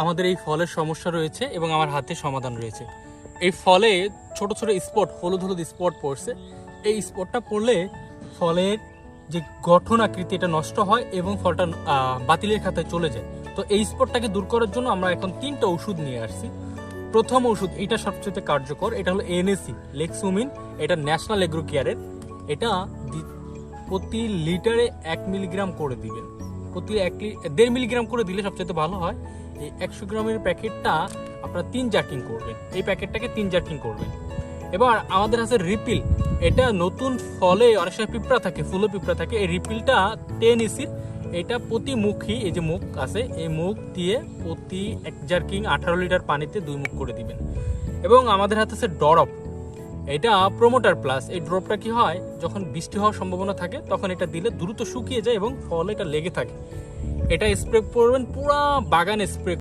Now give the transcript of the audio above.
আমাদের এই ফলের সমস্যা রয়েছে এবং আমার হাতে সমাধান রয়েছে। এই ফলে ছোট ছোট স্পট, হলুদ হলুদ স্পট পড়ছে। এই স্পটটা পড়লে ফলের যে গঠন আকৃতি এটা নষ্ট হয় এবং ফলটা বাতিলের খাতায় চলে যায়। তো এই স্পটটাকে দূর করার জন্য আমরা এখন 3টা ওষুধ নিয়ে আসছি। প্রথম ওষুধ, এটা সবচেয়ে কার্যকর, এটা হলো এনএসি লেক্সুমিন। এটা ন্যাশনাল এগ্রো কেয়ারের। এটা প্রতি লিটারে 1 মিলিগ্রাম করে দিবেন। প্রতি 1.5 মিলিগ্রাম করে দিলে সবচেয়ে ভালো হয়। এই 100 গ্রামের প্যাকেটটা আপনারা 3 জার্কিং করবেন। এই প্যাকেটটাকে 3 জার্কিং করবেন। এবার আমাদের আছে রিপিল। এটা নতুন ফলে অনেক সময় পিঁপড়া থাকে, ফুলে পিঁপড়া থাকে। এই রিপিলটা 10 ইসির। এটা প্রতি মুখী, এই যে মুখ আছে, এই মুখ দিয়ে প্রতি 1 জার্কিং 18 লিটার পানিতে 2 মুখ করে দিবেন। এবং আমাদের হাতে আছে ড্রপ। এটা প্রোমোটার প্লাস। এই ড্রপটা কি হয়, যখন বৃষ্টি হওয়ার সম্ভাবনা থাকে তখন এটা দিলে দ্রুত শুকিয়ে যায় এবং ফলে এটা লেগে থাকে। এটা স্প্রে করবেন, পুরা বাগানে স্প্রে